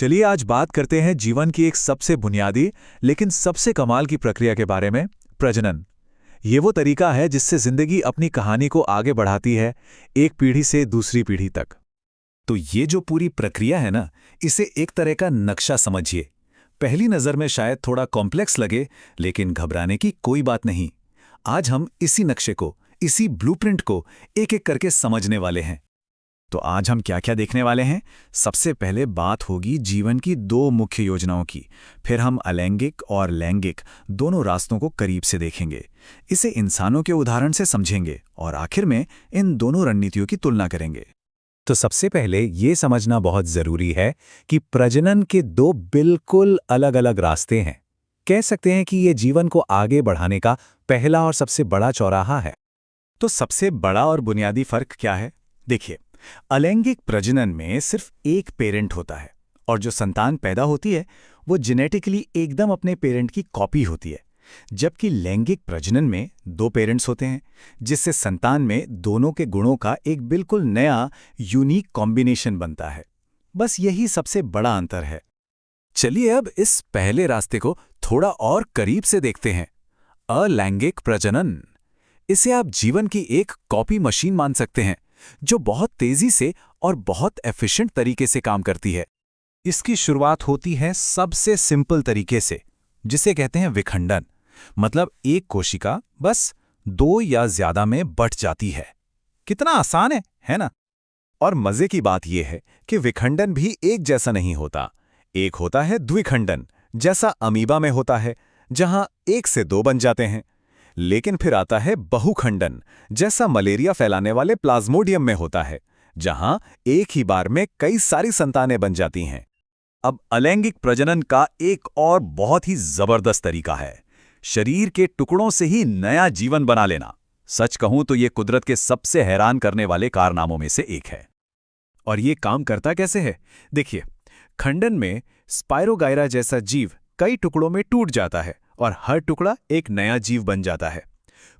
चलिए आज बात करते हैं जीवन की एक सबसे बुनियादी लेकिन सबसे कमाल की प्रक्रिया के बारे में, प्रजनन। ये वो तरीका है जिससे जिंदगी अपनी कहानी को आगे बढ़ाती है, एक पीढ़ी से दूसरी पीढ़ी तक। तो ये जो पूरी प्रक्रिया है ना, इसे एक तरह का नक्शा समझिए। पहली नज़र में शायद थोड़ा कॉम्प्लेक्स लगे, लेकिन घबराने की कोई बात नहीं। आज हम इसी नक्शे को, इसी ब्लूप्रिंट को एक एक करके समझने वाले हैं। तो आज हम क्या क्या देखने वाले हैं? सबसे पहले बात होगी जीवन की दो मुख्य योजनाओं की। फिर हम अलैंगिक और लैंगिक दोनों रास्तों को करीब से देखेंगे, इसे इंसानों के उदाहरण से समझेंगे और आखिर में इन दोनों रणनीतियों की तुलना करेंगे। तो सबसे पहले ये समझना बहुत जरूरी है कि प्रजनन के दो बिल्कुल अलग-अलग रास्ते हैं। कह सकते हैं कि ये जीवन को आगे बढ़ाने का पहला और सबसे बड़ा चौराहा है। तो सबसे बड़ा और बुनियादी फर्क क्या है? देखिए, अलैंगिक प्रजनन में सिर्फ एक पेरेंट होता है और जो संतान पैदा होती है वो जेनेटिकली एकदम अपने पेरेंट की कॉपी होती है। जबकि लैंगिक प्रजनन में दो पेरेंट्स होते हैं, जिससे संतान में दोनों के गुणों का एक बिल्कुल नया यूनिक कॉम्बिनेशन बनता है। बस यही सबसे बड़ा अंतर है। चलिए अब इस पहले रास्ते को थोड़ा और करीब से देखते हैं, अलैंगिक प्रजनन। इसे आप जीवन की एक कॉपी मशीन मान सकते हैं, जो बहुत तेजी से और बहुत एफिशिएंट तरीके से काम करती है। इसकी शुरुआत होती है सबसे सिंपल तरीके से, जिसे कहते हैं विखंडन। मतलब एक कोशिका बस दो या ज्यादा में बंट जाती है। कितना आसान है ना? और मजे की बात यह है कि विखंडन भी एक जैसा नहीं होता। एक होता है द्विखंडन, जैसा अमीबा में होता है, जहां एक से दो बन जाते हैं। लेकिन फिर आता है बहुखंडन, जैसा मलेरिया फैलाने वाले प्लाज्मोडियम में होता है, जहां एक ही बार में कई सारी संतानें बन जाती हैं। अब अलैंगिक प्रजनन का एक और बहुत ही जबरदस्त तरीका है, शरीर के टुकड़ों से ही नया जीवन बना लेना। सच कहूं तो ये कुदरत के सबसे हैरान करने वाले कारनामों में से एक है। और ये काम करता कैसे है? देखिए, खंडन में स्पाइरोगाइरा जैसा जीव कई टुकड़ों में टूट जाता है और हर टुकड़ा एक नया जीव बन जाता है।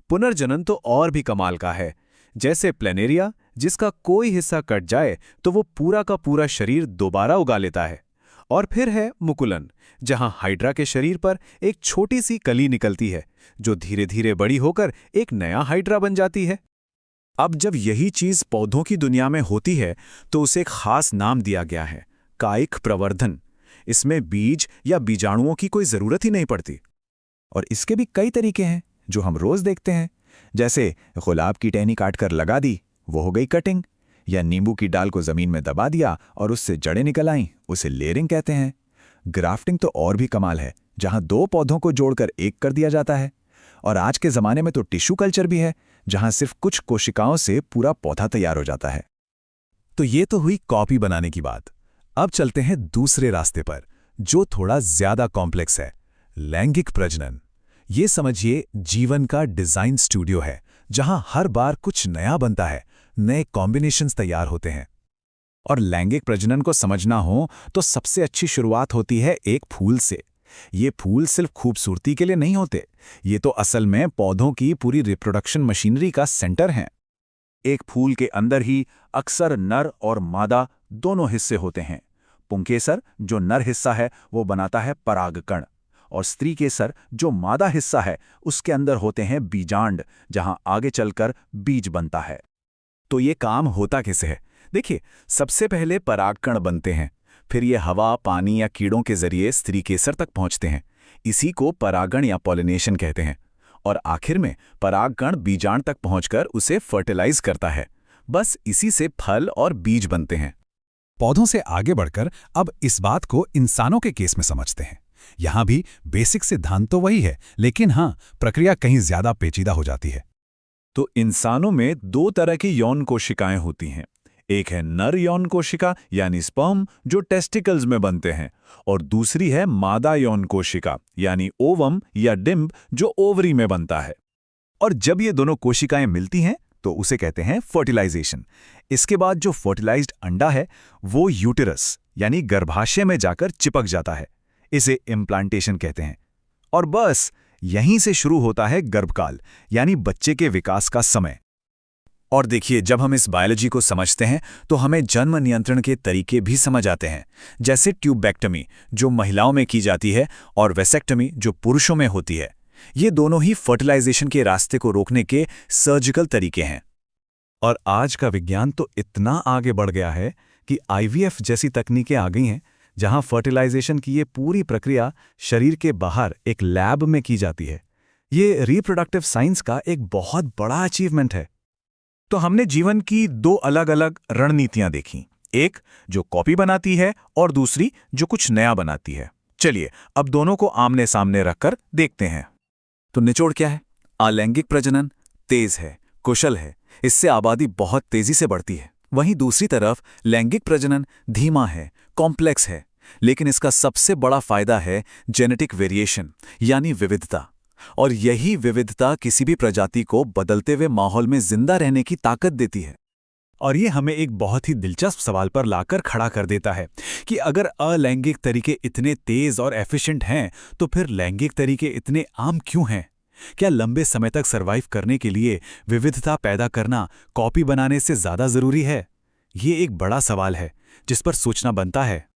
पुनर्जनन तो और भी कमाल का है, जैसे प्लेनेरिया, जिसका कोई हिस्सा कट जाए तो वो पूरा का पूरा शरीर दोबारा उगा लेता है। और फिर है मुकुलन, जहां हाइड्रा के शरीर पर एक छोटी सी कली निकलती है, जो धीरे धीरे बड़ी होकर एक नया हाइड्रा बन जाती है। अब जब यही चीज पौधों की दुनिया में होती है तो उसे एक खास नाम दिया गया है, कायिक प्रवर्धन। इसमें बीज या बीजाणुओं की कोई जरूरत ही नहीं पड़ती। और इसके भी कई तरीके हैं जो हम रोज देखते हैं, जैसे गुलाब की टहनी काटकर लगा दी, वो हो गई कटिंग। या नींबू की डाल को जमीन में दबा दिया और उससे जड़ें निकल आईं, उसे लेयरिंग कहते हैं। ग्राफ्टिंग तो और भी कमाल है, जहां दो पौधों को जोड़कर एक कर दिया जाता है। और आज के जमाने में तो टिश्यू कल्चर भी है, जहां सिर्फ कुछ कोशिकाओं से पूरा पौधा तैयार हो जाता है। तो ये तो हुई कॉपी बनाने की बात। अब चलते हैं दूसरे रास्ते पर, जो थोड़ा ज्यादा कॉम्प्लेक्स है, लैंगिक प्रजनन। ये समझिए जीवन का डिजाइन स्टूडियो है, जहां हर बार कुछ नया बनता है, नए कॉम्बिनेशंस तैयार होते हैं। और लैंगिक प्रजनन को समझना हो तो सबसे अच्छी शुरुआत होती है एक फूल से। ये फूल सिर्फ खूबसूरती के लिए नहीं होते, ये तो असल में पौधों की पूरी रिप्रोडक्शन मशीनरी का सेंटर हैं। एक फूल के अंदर ही अक्सर नर और मादा दोनों हिस्से होते हैं। पुंकेसर, जो नर हिस्सा है, वो बनाता है परागकण, और स्त्री केसर, जो मादा हिस्सा है, उसके अंदर होते हैं बीजांड, जहां आगे चलकर बीज बनता है। तो ये काम होता कैसे है? देखिए, सबसे पहले परागकण बनते हैं, फिर ये हवा, पानी या कीड़ों के जरिए स्त्री केसर तक पहुंचते हैं। इसी को परागण या पॉलिनेशन कहते हैं। और आखिर में परागकण बीजांड तक पहुंचकर उसे फर्टिलाइज करता है। बस इसी से फल और बीज बनते हैं। पौधों से आगे बढ़कर अब इस बात को इंसानों के केस में समझते हैं। यहां भी बेसिक सिद्धांत तो वही है, लेकिन हां, प्रक्रिया कहीं ज्यादा पेचीदा हो जाती है। तो इंसानों में दो तरह की यौन कोशिकाएं होती हैं। एक है नर यौन कोशिका यानी स्पर्म, जो टेस्टिकल्स में बनते हैं, और दूसरी है मादा यौन कोशिका यानी ओवम या डिंब, जो ओवरी में बनता है। और जब ये दोनों कोशिकाएं मिलती हैं तो उसे कहते हैं फर्टिलाइजेशन। इसके बाद जो फर्टिलाइज्ड अंडा है वो यूटेरस यानी गर्भाशय में जाकर चिपक जाता है। इसे इम्प्लांटेशन कहते हैं। और बस यहीं से शुरू होता है गर्भकाल यानी बच्चे के विकास का समय। और देखिए, जब हम इस बायोलॉजी को समझते हैं तो हमें जन्म नियंत्रण के तरीके भी समझ आते हैं, जैसे ट्यूबेक्टमी जो महिलाओं में की जाती है और वेसेक्टमी जो पुरुषों में होती है। ये दोनों ही फर्टिलाइजेशन के रास्ते को रोकने के सर्जिकल तरीके हैं। और आज का विज्ञान तो इतना आगे बढ़ गया है कि आईवीएफ जैसी तकनीकें आ गई हैं, जहां फर्टिलाइजेशन की ये पूरी प्रक्रिया शरीर के बाहर एक लैब में की जाती है। ये रिप्रोडक्टिव साइंस का एक बहुत बड़ा अचीवमेंट है। तो हमने जीवन की दो अलग अलग रणनीतियां देखी, एक जो कॉपी बनाती है और दूसरी जो कुछ नया बनाती है। चलिए अब दोनों को आमने सामने रखकर देखते हैं। तो निचोड़ क्या है? अलैंगिक प्रजनन तेज है, कुशल है, इससे आबादी बहुत तेजी से बढ़ती है। वहीं दूसरी तरफ लैंगिक प्रजनन धीमा है, कॉम्प्लेक्स है, लेकिन इसका सबसे बड़ा फायदा है जेनेटिक वेरिएशन यानी विविधता। और यही विविधता किसी भी प्रजाति को बदलते हुए माहौल में जिंदा रहने की ताकत देती है। और ये हमें एक बहुत ही दिलचस्प सवाल पर लाकर खड़ा कर देता है कि अगर अलैंगिक तरीके इतने तेज और एफिशिएंट हैं, तो फिर लैंगिक तरीके इतने आम क्यों हैं? क्या लंबे समय तक सर्वाइव करने के लिए विविधता पैदा करना कॉपी बनाने से ज्यादा जरूरी है? ये एक बड़ा सवाल है जिस पर सोचना बनता है।